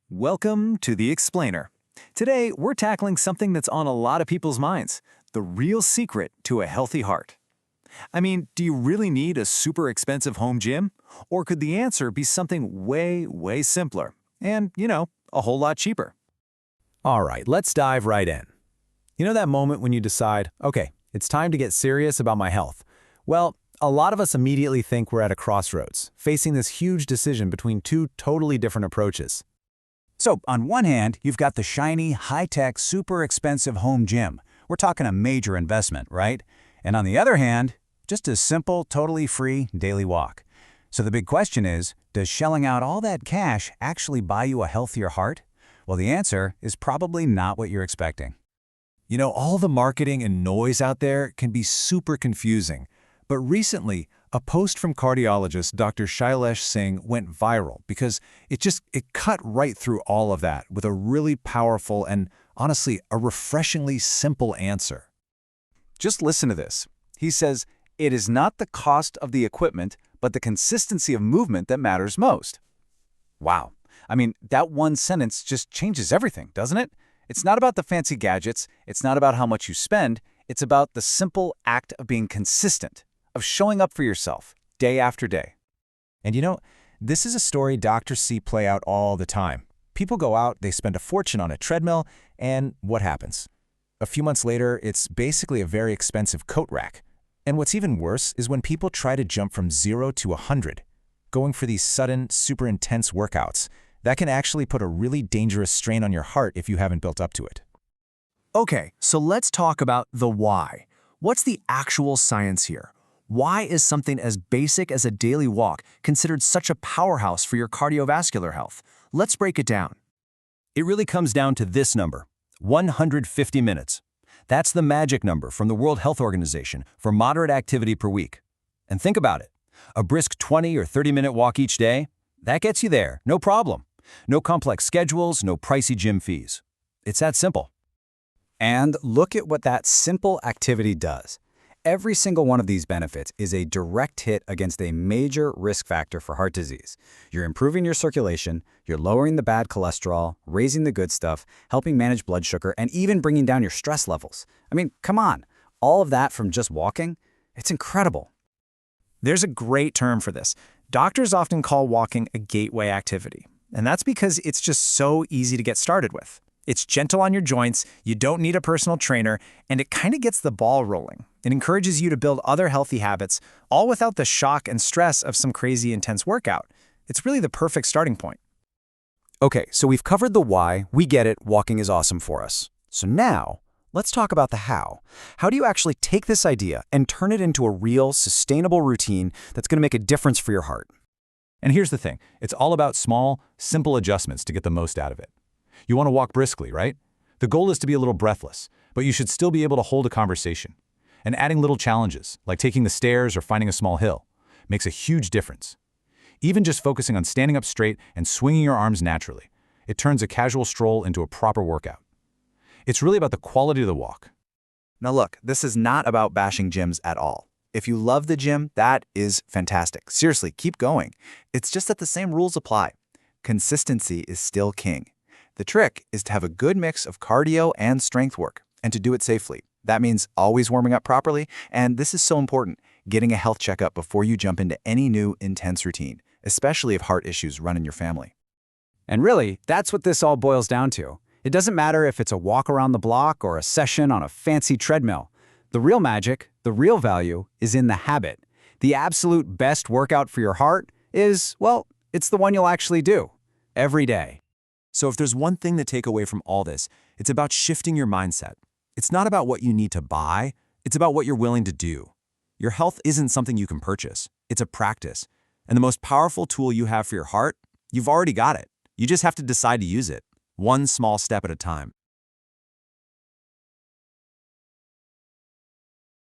Welcome to the Explainer. Today, we're tackling something that's on a lot of people's minds, the real secret to a healthy heart. I mean, do you really need a super expensive home gym? Or could the answer be something way simpler and, a whole lot cheaper? All right, let's dive right in. You know that moment when you decide, okay, it's time to get serious about my health? Well, a lot of us immediately think we're at a crossroads, facing this huge decision between two totally different approaches. So, on one hand, you've got the shiny, high-tech, super expensive home gym. We're talking a major investment, right? And on the other hand, just a simple, totally free daily walk. So the big question is, does shelling out all that cash actually buy you a healthier heart? Well, the answer is probably not what you're expecting. You know, all the marketing and noise out there can be super confusing. But recently, a post from cardiologist Dr. Shailesh Singh went viral because it cut right through all of that with a really powerful and, honestly, a refreshingly simple answer. Just listen to this. He says, "It is not the cost of the equipment, but the consistency of movement that matters most." Wow. I mean, that one sentence just changes everything, doesn't it? It's not about the fancy gadgets. It's not about how much you spend. It's about the simple act of being consistent, of showing up for yourself day after day. And this is a story doctors see play out all the time. People go out, they spend a fortune on a treadmill, and what happens? A few months later, it's basically a very expensive coat rack. And what's even worse is when people try to jump from 0 to 100, going for these sudden, super intense workouts. That can actually put a really dangerous strain on your heart if you haven't built up to it. Okay, so let's talk about the why. What's the actual science here? Why is something as basic as a daily walk considered such a powerhouse for your cardiovascular health? Let's break it down. It really comes down to this number, 150 minutes. That's the magic number from the World Health Organization for moderate activity per week. And think about it. A brisk 20 or 30-minute walk each day, that gets you there, no problem. No complex schedules, no pricey gym fees. It's that simple. And look at what that simple activity does. Every single one of these benefits is a direct hit against a major risk factor for heart disease. You're improving your circulation, you're lowering the bad cholesterol, raising the good stuff, helping manage blood sugar, and even bringing down your stress levels. I mean, come on, all of that from just walking? It's incredible. There's a great term for this. Doctors often call walking a gateway activity, and that's because it's just so easy to get started with. It's gentle on your joints, you don't need a personal trainer, and it kind of gets the ball rolling. It encourages you to build other healthy habits, all without the shock and stress of some crazy intense workout. It's really the perfect starting point. Okay, so we've covered the why. We get it, walking is awesome for us. So now, let's talk about the how. How do you actually take this idea and turn it into a real, sustainable routine that's going to make a difference for your heart? And here's the thing. It's all about small, simple adjustments to get the most out of it. You want to walk briskly, right? The goal is to be a little breathless, but you should still be able to hold a conversation. And adding little challenges, like taking the stairs or finding a small hill, makes a huge difference. Even just focusing on standing up straight and swinging your arms naturally, it turns a casual stroll into a proper workout. It's really about the quality of the walk. Now look, this is not about bashing gyms at all. If you love the gym, that is fantastic. Seriously, keep going. It's just that the same rules apply. Consistency is still king. The trick is to have a good mix of cardio and strength work, and to do it safely. That means always warming up properly, and this is so important, getting a health checkup before you jump into any new intense routine, especially if heart issues run in your family. And really, that's what this all boils down to. It doesn't matter if it's a walk around the block or a session on a fancy treadmill. The real magic, the real value, is in the habit. The absolute best workout for your heart is, well, it's the one you'll actually do every day. So if there's one thing to take away from all this, it's about shifting your mindset. It's not about what you need to buy, it's about what you're willing to do. Your health isn't something you can purchase, it's a practice. And the most powerful tool you have for your heart, you've already got it. You just have to decide to use it, one small step at a time.